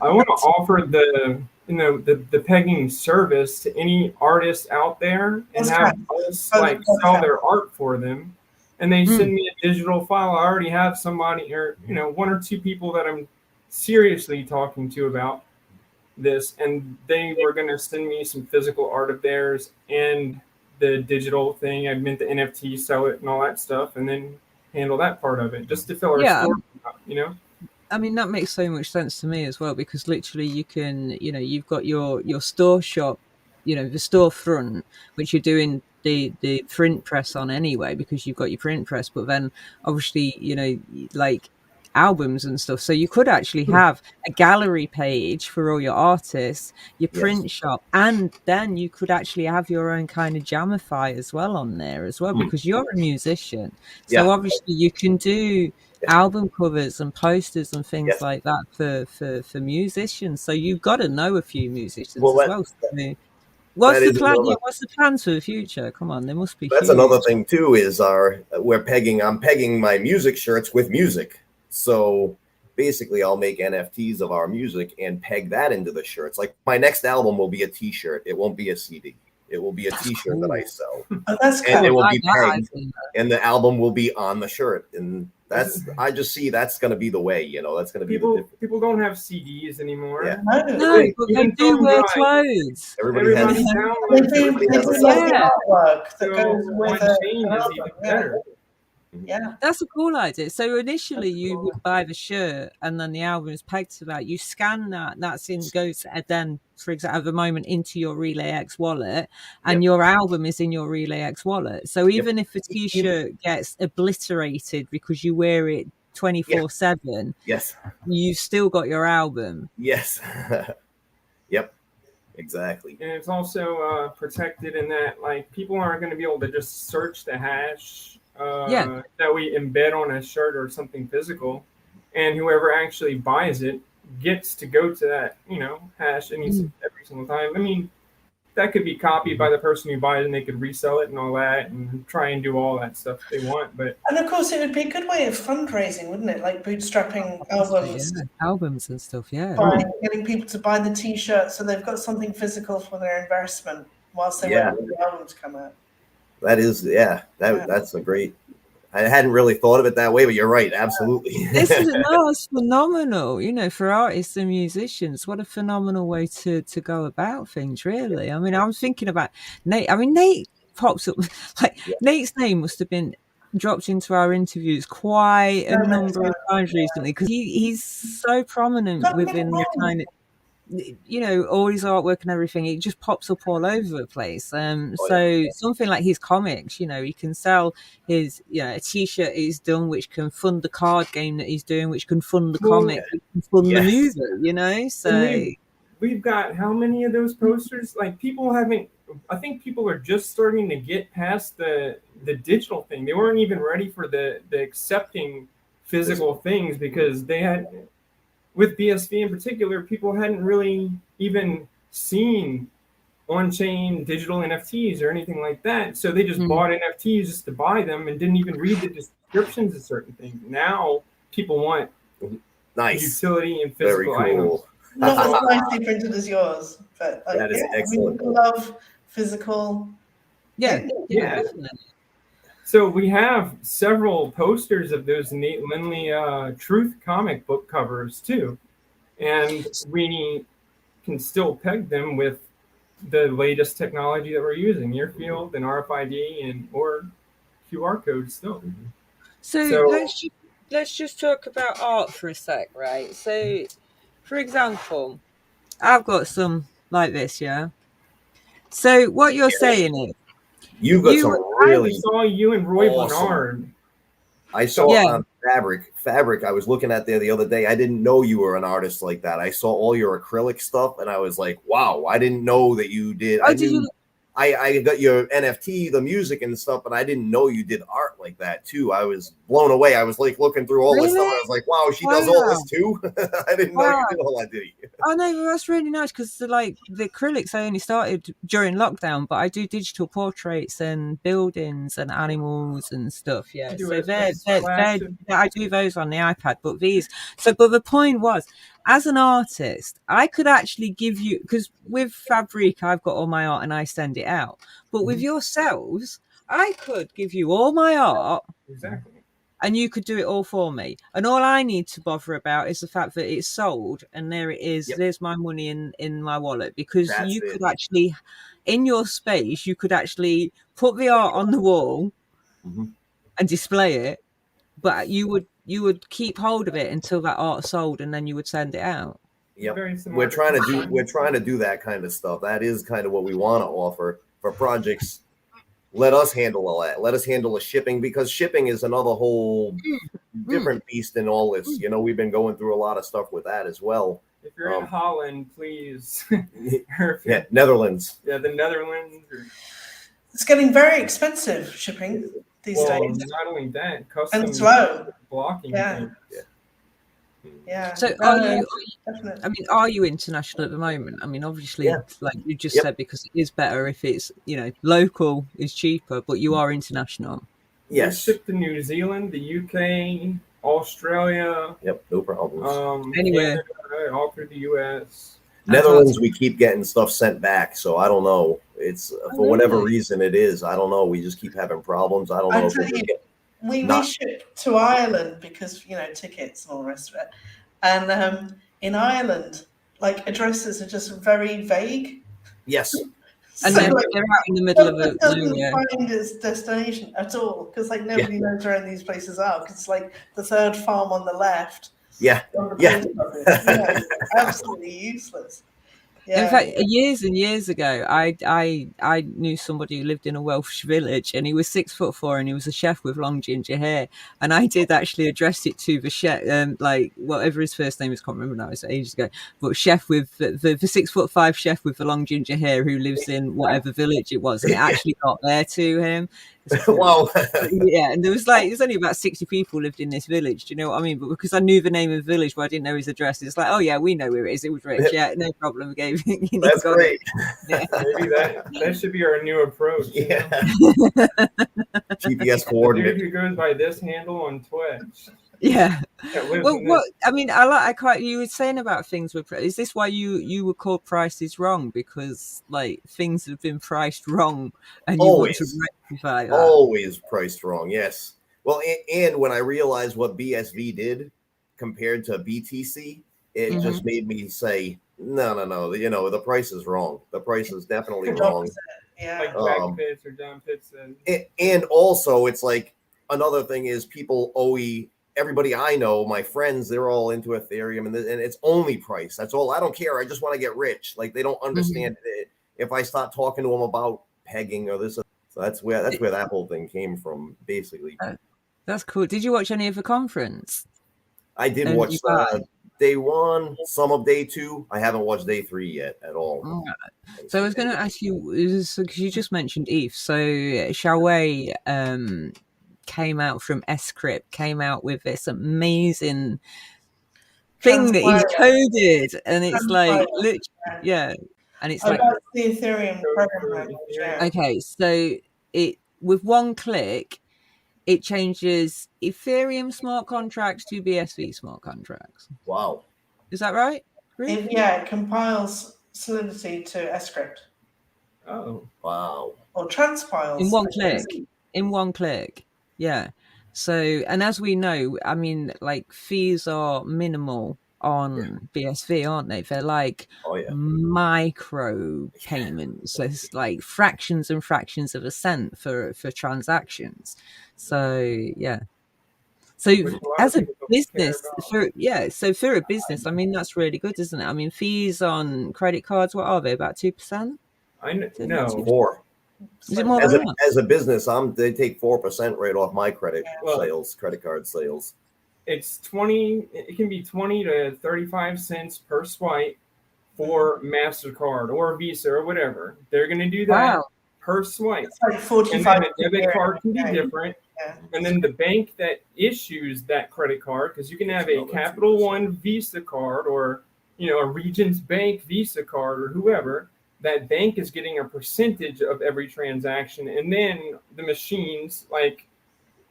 I want to offer the pegging service to any artists out there and have us sell their art for them. And they send me a digital file. I already have somebody, or one or two people that I'm seriously talking to about this, and they were going to send me some physical art of theirs and the digital thing. I meant the NFT, sell it and all that stuff, and then handle that part of it just to fill our store up, I mean, that makes so much sense to me as well, because literally you can, you've got your store shop, the storefront, which you're doing the print press on anyway, because you've got your print press, but then obviously, like albums and stuff. So you could actually have a gallery page for all your artists, your print shop, and then you could actually have your own kind of Jamify as well on there as well, because you're a musician. So obviously you can do album covers and posters and things like that for musicians. So you've got to know a few musicians as well. What's the plan? What's the plans for the future? Come on, there must be. That's another thing too. Is I'm pegging my music shirts with music. So basically, I'll make NFTs of our music and peg that into the shirts. Like my next album will be a T-shirt. It won't be a CD. It will be a T-shirt that I sell. Oh, that's cool. And it will be pegged, and the album will be on the shirt. And I just see that's going to be the way. That's going to be people don't have CDs anymore. Yeah. No, but they do wear clothes. Everybody has artwork that goes with it. Better. Yeah, that's a cool idea. So initially you would buy the shirt and then the album is pegged to that. You scan that, goes then, for example, at the moment into your Relay X wallet, and your album is in your Relay X wallet. So even if a T-shirt gets obliterated because you wear it 24/7, you've still got your album. Yes. Yep. Exactly. And it's also protected in that, like, people aren't going to be able to just search the hash that we embed on a shirt or something physical, and whoever actually buys it gets to go to that hash every single time. I mean, that could be copied by the person who buys it, and they could resell it and all that and try and do all that stuff they want. And of course it would be a good way of fundraising, wouldn't it? Like bootstrapping albums and stuff. Getting people to buy the T-shirt so they've got something physical for their investment whilst they wait for the album to come out. That is, that's a great. I hadn't really thought of it that way, but you're right. Absolutely. It's phenomenal. For artists and musicians, what a phenomenal way to go about things, really. I mean, I was thinking about Nate. I mean, Nate pops up, Nate's name must have been dropped into our interviews quite a number of times recently, because he's so prominent within the kind of, all his artwork and everything. It just pops up all over the place. So something like his comics, he can sell his, a T-shirt he's done, which can fund the card game that he's doing, which can fund the comic, which can fund the music. So we've got how many of those posters? Like, people haven't. I think people are just starting to get past the digital thing. They weren't even ready for the accepting physical things, because they had. With BSV in particular, people hadn't really even seen on-chain digital NFTs or anything like that. So they just bought NFTs just to buy them and didn't even read the descriptions of certain things. Now people want utility and physical items. Not as nicely printed as yours, but that is excellent. We love physical. Yeah. So we have several posters of those Nate Lindley Truth comic book covers too, and we can still peg them with the latest technology that we're using, near field and RFID and or QR codes still. So let's just talk about art for a sec, right? So, for example, I've got some like this, yeah. So what you're saying is, You've got some I really saw you and Roy awesome. Bernard. I saw Fabric. I was looking at there the other day. I didn't know you were an artist like that. I saw all your acrylic stuff, and I was like, "Wow!" I didn't know that you did. I got your NFT, the music and stuff, but I didn't know you did art like that too. I was blown away. I was like looking through all this stuff. And I was like, "Wow, she does all this too." I didn't know you did all that, Diddy. Oh no, well, that's really nice because the acrylics I only started during lockdown, but I do digital portraits and buildings and animals and stuff. Yeah, so I do those on the iPad. But but the point was, as an artist, I could actually give you, because with Fabric I've got all my art and I send it out. But with yourselves, I could give you all my art. Exactly. And you could do it all for me. And all I need to bother about is the fact that it's sold and there it is. Yep. There's my money in my wallet, because you could actually, in your space, you could actually put the art on the wall and display it, but you would keep hold of it until that art sold, and then you would send it out. Yep. We're trying to do that kind of stuff. That is kind of what we want to offer for projects. Let us handle all that. Let us handle the shipping, because shipping is another whole different beast in all this. You know, we've been going through a lot of stuff with that as well. If you're in Holland, please. Netherlands. Yeah, the Netherlands. It's getting very expensive shipping these days. Not only that, customs and slow blocking. Yeah. So are you international at the moment? I mean, obviously, like you just said, because it is better if it's, local is cheaper, but you are international. Yes. We ship to New Zealand, the UK, Australia. Yep, no problem. Anywhere. Canada, all through the US. Netherlands, we keep getting stuff sent back, so I don't know. It's for whatever reason it is. I don't know. We just keep having problems. I don't know. We ship to Ireland because, tickets and all the rest of it. And in Ireland, addresses are just very vague. Yes. And they're out in the middle of it. Doesn't find its destination at all, because nobody knows where these places are. Because it's like the third farm on the left. Yeah. Absolutely useless. Yeah. In fact, years and years ago, I knew somebody who lived in a Welsh village, and he was 6'4", and he was a chef with long ginger hair. And I did actually address it to the chef, whatever his first name is, can't remember now, it's ages ago. But chef with the 6'5" chef with the long ginger hair who lives in whatever village it was, and it actually got there to him. Wow. Yeah, and there's only about 60 people lived in this village. Do you know what I mean? But because I knew the name of the village, but I didn't know his address, it's like, oh yeah, we know where it is. It was Rich. Yeah, no problem. That's great. Yeah. Maybe that should be our new approach. Yeah. GPS coordinate. Dude who goes by this handle on Twitch. Yeah. Well, I mean, you were saying about things with. Is this why you were called Prices Wrong? Because things have been priced wrong, and you want to rectify that. Always priced wrong. Yes. Well, and when I realized what BSV did compared to BTC, it just made me say, no. The price is wrong. The price is definitely wrong. Yeah. Like Jack Pitts or John Pitts said. And also, it's like another thing is people everybody I know, my friends, they're all into Ethereum, and it's only price. That's all. I don't care. I just want to get rich. They don't understand it. If I start talking to them about pegging or this, so that's where that whole thing came from, basically. That's cool. Did you watch any of the conference? I did watch day 1, some of day 2. I haven't watched day 3 yet at all. Right. So I was going to ask you, because you just mentioned ETH. So Xiaowei came out from Scrypt, came out with this amazing thing that he's coded, and it's and it's that's the Ethereum program. Okay, so it with one click, it changes Ethereum smart contracts to BSV smart contracts. Wow, is that right? Really? It compiles Solidity to Scrypt. Oh, wow! Or transpiles in one click. In one click. Yeah. So, and as we know, I mean, fees are minimal on BSV, aren't they? They're like micro payments. So it's like fractions and fractions of a cent for transactions. So yeah. So as a business, for a business, I mean, that's really good, isn't it? I mean, fees on credit cards, what are they? About 2%? I know. 4. Is it more than that? As a business, they take 4% right off my credit card sales. It's 20. It can be 20 to 35 cents per swipe for MasterCard or Visa or whatever. They're going to do that per swipe. It's like 45. And then a debit card can be different. Yeah. And then the bank that issues that credit card, because you can have a Capital One Visa card or a Regions Bank Visa card or whoever, that bank is getting a percentage of every transaction. And then the machines, like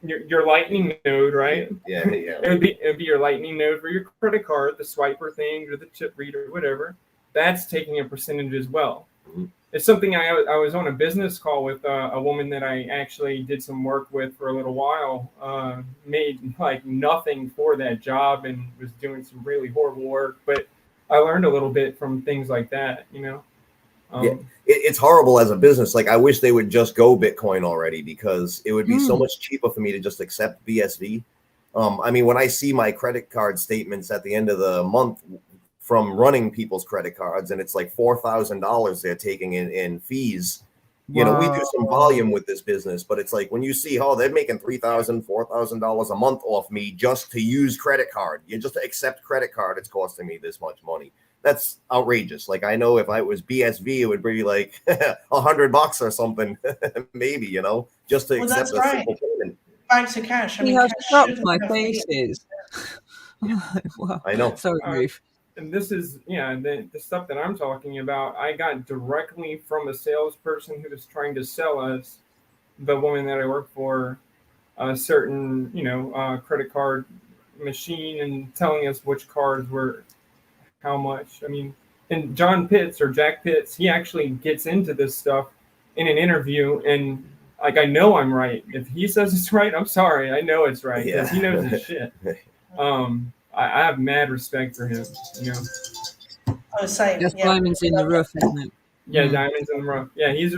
your Lightning node, right? Yeah. It would be your Lightning node for your credit card, the swiper thing or the chip reader, whatever. That's taking a percentage as well. Mm-hmm. It's something I was on a business call with a woman that I actually did some work with for a little while, made like nothing for that job and was doing some really horrible work. But I learned a little bit from things like that, It's horrible as a business. Like, I wish they would just go Bitcoin already, because it would be so much cheaper for me to just accept BSV. I mean, when I see my credit card statements at the end of the month from running people's credit cards, and it's like $4,000 they're taking in fees. We do some volume with this business, but it's like when you see, they're making $3,000, $4,000 a month off me just to use credit card. You just accept credit card, it's costing me this much money. That's outrageous. Like, I know if I was BSV, it would be like $100 or something, maybe, just to accept a simple payment. Back to cash. I mean, cash shocked my faces. Wow. I know. Sorry, Ruth. And this is, the stuff that I'm talking about, I got directly from a salesperson who was trying to sell us, the woman that I work for, a certain, credit card machine, and telling us which cards were how much. I mean, and Jack Pitts, he actually gets into this stuff in an interview, and like, I know I'm right. If he says it's right, I'm sorry. I know it's right, because he knows his shit. I have mad respect for him, Same. Just diamonds in the rough, isn't it? Yeah, diamonds in the rough. Yeah, he's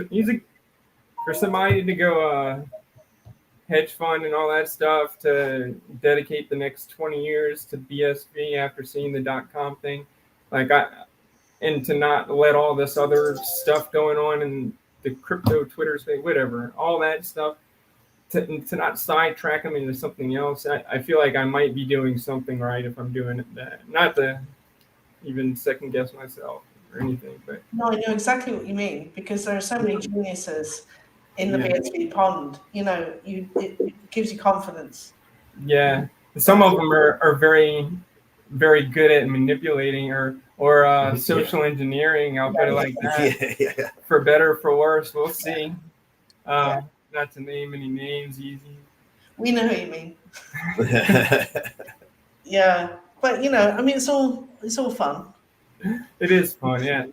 for somebody to go hedge fund and all that stuff, to dedicate the next 20 years to BSV after seeing the .com thing, and to not let all this other stuff going on in the crypto Twitter space, whatever, all that stuff, to not sidetrack them into something else. I feel like I might be doing something right if I'm doing that. Not to even second guess myself or anything, but no, I know exactly what you mean, because there are so many geniuses in the BSV pond. It gives you confidence. Yeah, some of them are very, very good at manipulating or social engineering. I'll put it like that. For better or for worse, we'll see. Not to name any names, easy. We know who you mean. Yeah, but I mean, it's all fun. It is fun, yeah.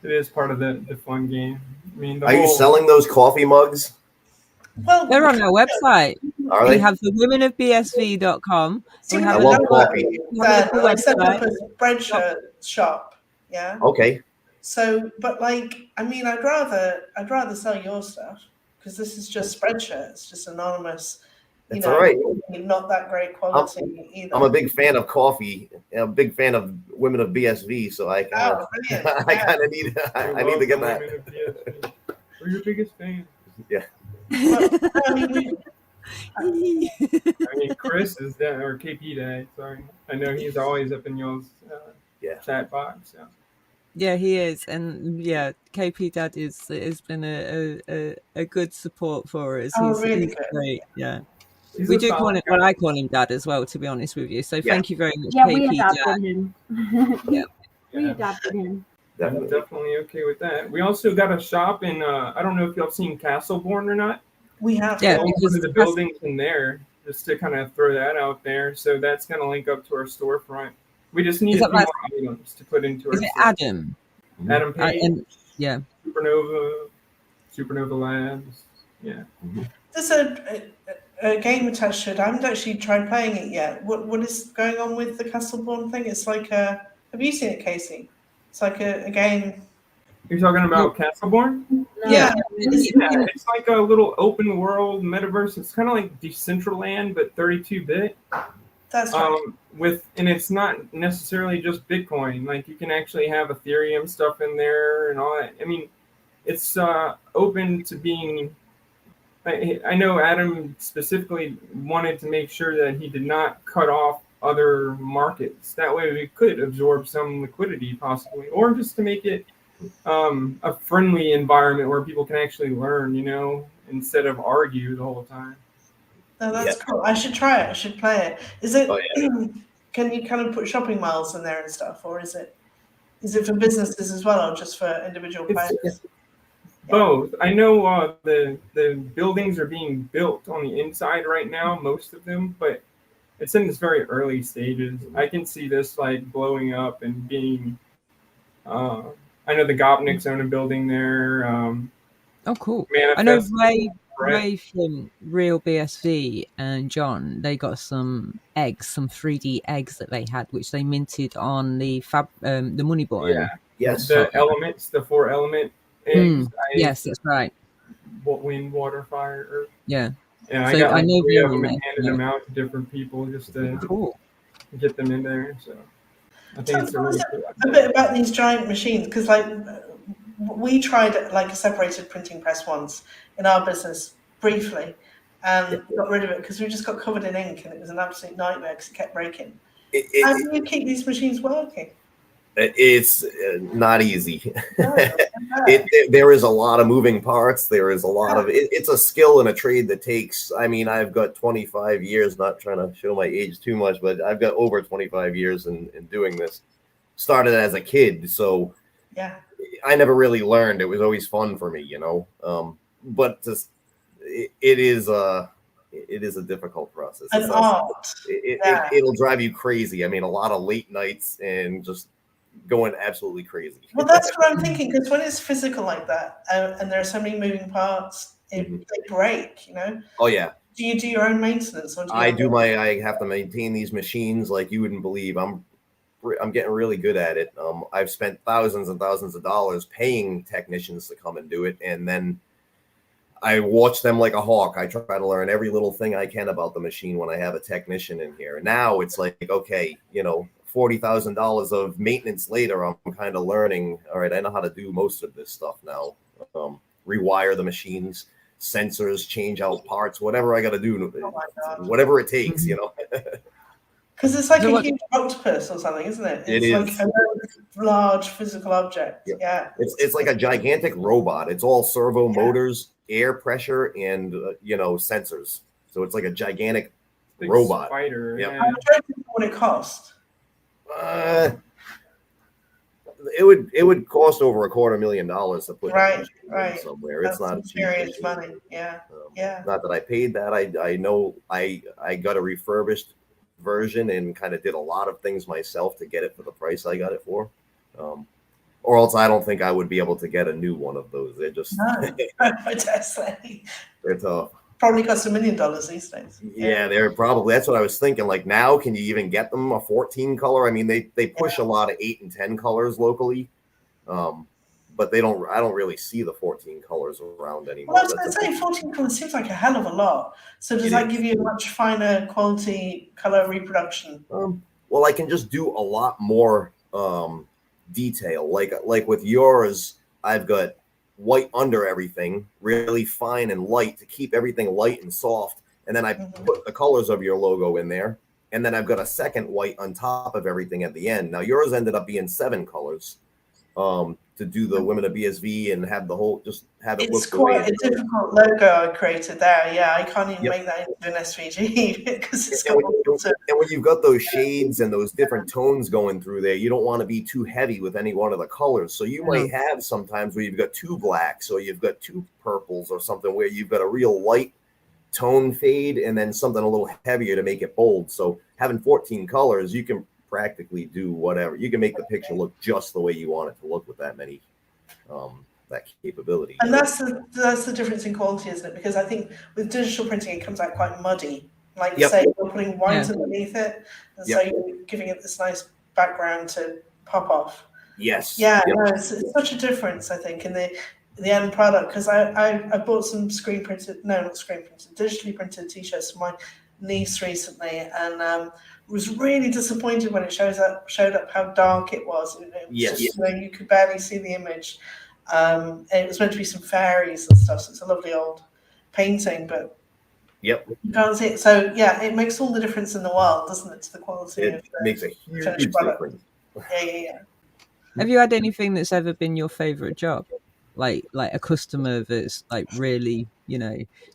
It is part of the fun game. I mean, are you selling those coffee mugs? Well, they're on our website. Are they? We have the womenofBSV.com. We have coffee. I set up a spreadshirt shop. Yeah. Okay. So, but I mean, I'd rather sell your stuff, because this is just Spreadshirt. It's just anonymous. That's all right. Not that great quality either. I'm a big fan of coffee. I'm a big fan of Women of BSV, so I kind of need to get that. We're your biggest fan. Yeah. Well, I mean, Chris is there, or KP Day. Sorry, I know he's always up in y'all's chat box. So. Yeah, he is, and KP Dad has been a good support for us. He's really great. Yeah, he's we do call him. Well, I call him Dad as well, to be honest with you. So thank you very much, yeah, KP we adopted Dad. him. We adopted him. I'm definitely okay with that. We also got a shop in. I don't know if y'all have seen Castleborn or not. We have. Yeah, one of the buildings in there, just to kind of throw that out there. So that's going to link up to our storefront. We just need a few more items to put into our store. Adam? Adam Page. Supernova Labs. Yeah. There's a game attached to it. I haven't actually tried playing it yet. What is going on with the Castleborn thing? It's like have you seen it, Casey? It's like a game. You're talking about Castleborn? Yeah. It's like a little open world metaverse. It's kind of like Decentralized, but 32-bit. That's right. And it's not necessarily just Bitcoin. Like you can actually have Ethereum stuff in there and all that. I mean, it's open to being. I know Adam specifically wanted to make sure that he did not cut off other markets. That way we could absorb some liquidity possibly, or just to make it a friendly environment where people can actually learn, instead of argue the whole time. No, that's cool. I should try it. I should play it. Is it? Can you kind of put shopping malls in there and stuff, or is it for businesses as well, or just for individual players? Both. I know the buildings are being built on the inside right now, most of them, but it's in its very early stages. I can see this like blowing up and being. I know the Gopniks own a building there. Oh, cool! I know Ray from Real BSV and John. They got some eggs, some 3D eggs that they had, which they minted on the money board. Yeah. Yes. The elements, the 4 element. Yes, that's right. Wind, water, fire, earth. Yeah. Yeah, so I got I know 3 of them and handed them out to different people just to get them in there. So I think it's a bit about these giant machines, because like we tried like a separated printing press once in our business briefly and got rid of it because we just got covered in ink and it was an absolute nightmare because it kept breaking. How do you keep these machines working? It's not easy. There is a lot of moving parts. There is a lot of it's a skill and a trade that takes. I mean, I've got 25 years, not trying to show my age too much, but I've got over 25 years in doing this. Started as a kid, so I never really learned. It was always fun for me, but just it is a difficult process. An art. It'll drive you crazy. I mean, a lot of late nights and just going absolutely crazy. Well, that's what I'm thinking, because when it's physical like that and there are so many moving parts, they break, Oh yeah. Do you do your own maintenance? Or I have to maintain these machines like you wouldn't believe. I'm getting really good at it. I've spent thousands and thousands of dollars paying technicians to come and do it, and then I watch them like a hawk. I try to learn every little thing I can about the machine when I have a technician in here. And now it's like, okay, $40,000 of maintenance later, I'm kind of learning. All right, I know how to do most of this stuff now. Rewire the machines, sensors, change out parts, whatever I got to do, whatever it takes, Because it's like a huge octopus or something, isn't it? It's like a very large physical object. Yeah. It's like a gigantic robot. It's all servo motors, air pressure, and sensors. So it's like a gigantic robot. Spider. Yeah. I'm trying to think what it cost. It would cost over $250,000 to put right somewhere. That's it's not serious money. Yeah. Not that I paid that. I know I got a refurbished version and kind of did a lot of things myself to get it for the price I got it for. Or else I don't think I would be able to get a new one of those. They're just they're tough. Probably costs $1 million these days. Yeah, they're probably. That's what I was thinking. Like now, can you even get them a 14 color? I mean, they push a lot of 8 and 10 colors locally, but they don't. I don't really see the 14 colors around anymore. Well, I was going to say 14 colors seems like a hell of a lot. So does that give you a much finer quality color reproduction? Well, I can just do a lot more detail. Like with yours, I've got white under everything, really fine and light to keep everything light and soft. And then I put the colors of your logo in there. And then I've got a second white on top of everything at the end. Now yours ended up being 7 colors to do the Women of BSV and have the whole, just have it look the way it is. It's quite a difficult logo I created there. Yeah, I can't even make that into an SVG because it's got and when you've got those shades and those different tones going through there, you don't want to be too heavy with any one of the colors. So you might have sometimes where you've got 2 blacks or you've got 2 purples or something where you've got a real light tone fade and then something a little heavier to make it bold. So having 14 colors, you can practically do whatever. You can make the picture look just the way you want it to look with that many that capability. And that's the difference in quality, isn't it? Because I think with digital printing, it comes out quite muddy. Like say you're putting white underneath it, and so you're giving it this nice background to pop off. Yes. Yeah, no, it's such a difference, I think, in the end product. Because I bought some digitally printed t-shirts for my niece recently, and was really disappointed when it showed up how dark it was. It was just, you could barely see the image. And it was meant to be some fairies and stuff, so it's a lovely old painting, but you can't see it. So yeah, it makes all the difference in the world, doesn't it, to the quality of the makes a huge difference. Yeah. Have you had anything that's ever been your favorite job? Like a customer that's like really,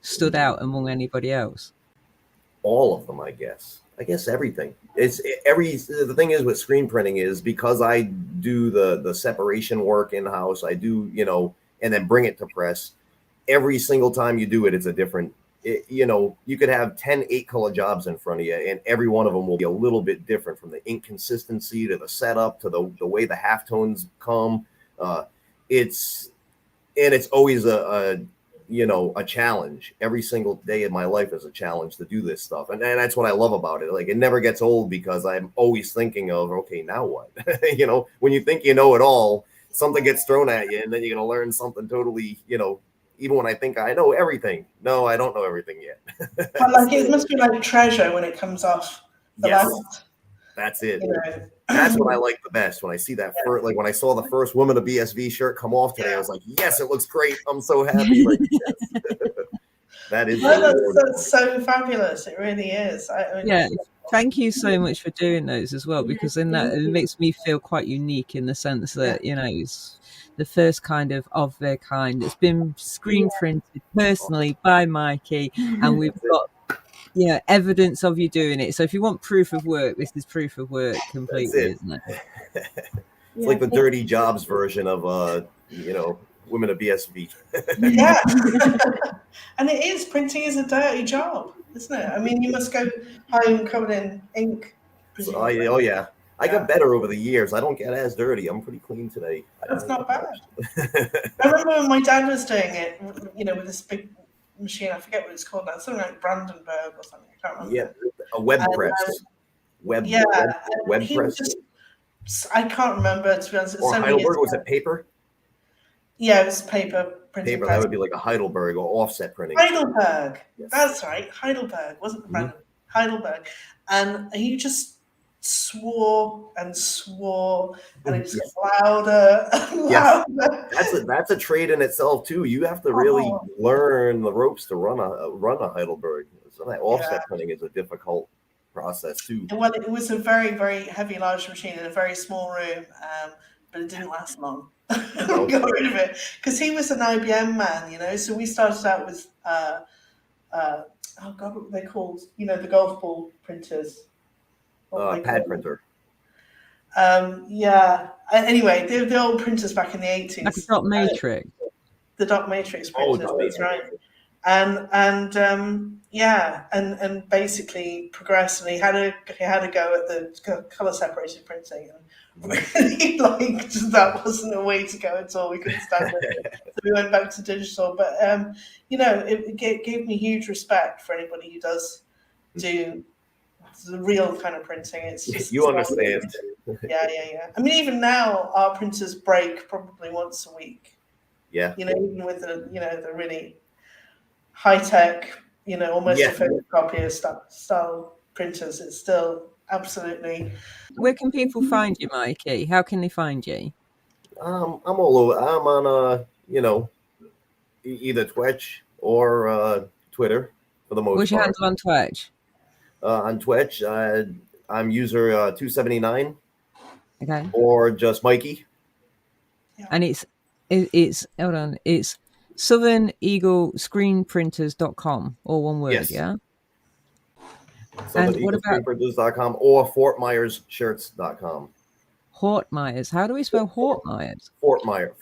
stood out among anybody else? All of them, I guess everything. The thing is with screen printing is because I do the separation work in house, I do, and then bring it to press. Every single time you do it, it's a different, you could have 10 8-color jobs in front of you, and every one of them will be a little bit different, from the ink consistency to the setup to the way the halftones come. It's always a challenge. Every single day of my life is a challenge to do this stuff. And that's what I love about it. Like, it never gets old because I'm always thinking of, okay, now what? When you think you know it all, something gets thrown at you, and then you're going to learn something totally, even when I think I know everything. No, I don't know everything yet. But like, it must be like treasure when it comes off the last. That's it. That's what I like the best. When I see that first, like when I saw the first Women of BSV shirt come off today, I was like, yes, it looks great. I'm so happy. Like, yes. That's so fabulous. It really is. Thank you so much for doing those as well, because then it makes me feel quite unique in the sense that, it's the first kind of their kind. It's been screen printed personally by Mikey, and we've got evidence of you doing it. So if you want proof of work, this is proof of work completely, isn't it? It's like the dirty jobs version of Women of BSV. Yeah. And it is, printing is a dirty job, isn't it? I mean, you must go home covered in ink. I got better over the years. I don't get as dirty. I'm pretty clean today. That's not bad. I remember when my dad was doing it, with this big machine. I forget what it's called now. Something like Brandenburg or something. I can't remember. Yeah, a web press. Web press. I can't remember, to be honest. Or Heidelberg, was it paper? Yeah, it was paper printing. Paper, that would be like a Heidelberg or offset printing. Heidelberg. Yes. That's right. Heidelberg. Wasn't the Brandenburg. Heidelberg. And he just swore, and it just got louder and louder. That's a trade in itself too. You have to really learn the ropes to run a Heidelberg. So that offset printing is a difficult process too. Well, it was a very, very heavy, large machine in a very small room, but it didn't last long. We got rid of it because he was an IBM man, So we started out with what were they called? The golf ball printers. Pad printer. Anyway, the old printers back in the 80s. Like a dot matrix. The dot matrix printers, that's right. And basically progressed, and he had a go at the color separated printing, and really liked that wasn't a way to go at all. We couldn't stand it, so we went back to digital. But it gave me huge respect for anybody who does do the real kind of printing. It's just you understand. Yeah. I mean, even now our printers break probably once a week. Yeah. Even with the really high tech, almost a photocopier style printers, it's still absolutely. Where can people find you, Mikey? How can they find you? I'm all over. I'm on either Twitch or Twitter for the most part. What's your handle on Twitch? On Twitch, I'm user 279. Okay. Or just Mikey. Yeah. And it's hold on, it's Southern Eagle Screenprinters.com, all one word, yes. Yeah. And what about Screenprinters.com or FortMyersShirts.com? Hortmeyers. How do we spell Hortmeyers? Fort Myers.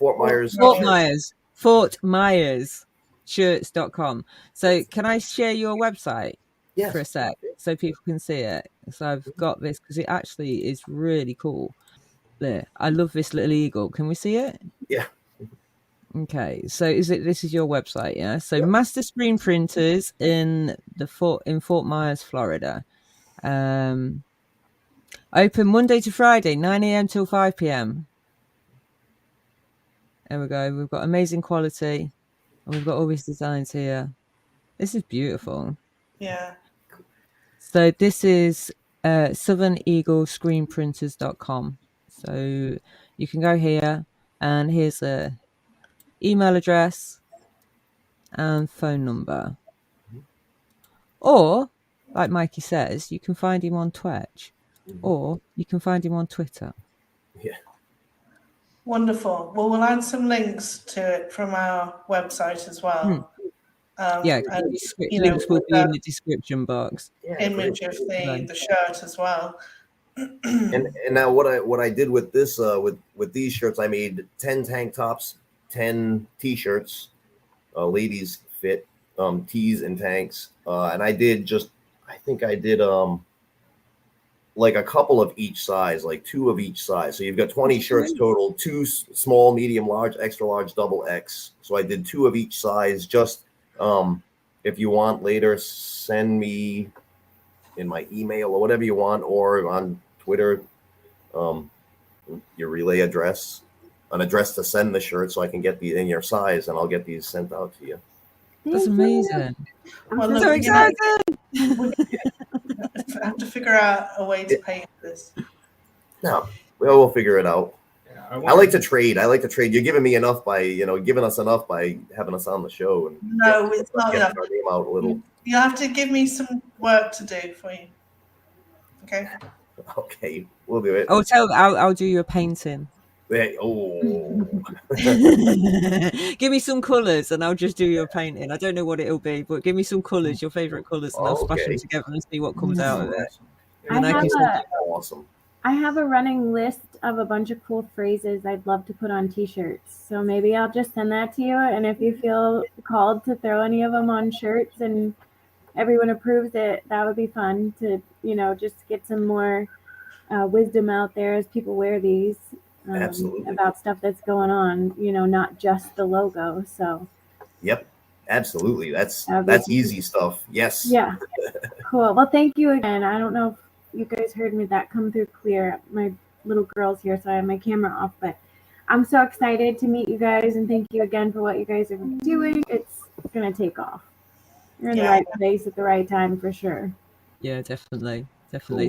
Fort Myers Shirts.com. So can I share your website for a sec so people can see it? So I've got this because it actually is really cool. There, I love this little eagle. Can we see it? Yeah. Okay, so this is your website, yeah? So Master Screen Printers in Fort Myers, Florida. Open Monday to Friday, 9 a.m. till 5 p.m. There we go. We've got amazing quality, and we've got all these designs here. This is beautiful. Yeah. So this is SouthernEagleScreenPrinters.com. So you can go here, and here's a email address and phone number. Or, like Mikey says, you can find him on Twitch, or you can find him on Twitter. Yeah. Wonderful. Well, we'll add some links to it from our website as well. Links will be in the description box. Image of the shirt as well. And now what I did with this with these shirts, I made 10 tank tops, 10 t-shirts, ladies fit tees and tanks, and I did like a couple of each size, like 2 of each size. So you've got 20 shirts total, 2 small, medium, large, extra large, double X. So I did 2 of each size. Just if you want later, send me in my email or whatever you want, or on Twitter, your relay address, an address to send the shirt so I can get these in your size, and I'll get these sent out to you. That's amazing. I'm so excited. I have to figure out a way to pay for this. No, we'll figure it out. I like to trade. You're giving me enough by, giving us enough by having us on the show. And no, it's not enough. Our name out a little. You have to give me some work to do for you. Okay. Okay, we'll do it. I'll do your painting. Hey, oh. Give me some colours and I'll just do your painting. I don't know what it'll be, but give me some colours, your favourite colours, and I'll smash them together and see what comes out of it. Awesome. I have a running list of a bunch of cool phrases I'd love to put on t-shirts. So maybe I'll just send that to you. And if you feel called to throw any of them on shirts and everyone approves it, that would be fun to, just get some more wisdom out there as people wear these. Absolutely. About stuff that's going on, not just the logo. So yep, absolutely. That's easy stuff. Yes. Yeah. Cool. Well, thank you again. I don't know if you guys heard me that come through clear. My little girl's here, so I have my camera off, but I'm so excited to meet you guys, and thank you again for what you guys are doing. It's gonna take off. You're in the right place at the right time for sure. Yeah, definitely.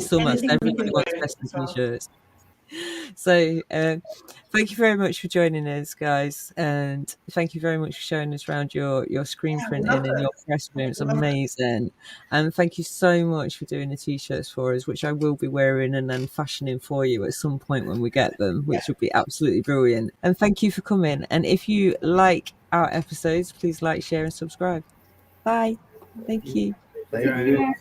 Summer, everybody wants custom t-shirts. So thank you very much for joining us, guys, and thank you very much for showing us around your screen printing and your press room. It's amazing. And thank you so much for doing the t-shirts for us, which I will be wearing and then fashioning for you at some point when we get them, which will be absolutely brilliant. And thank you for coming. And if you like our episodes, please like, share and subscribe. Bye. Thank you. Thank you.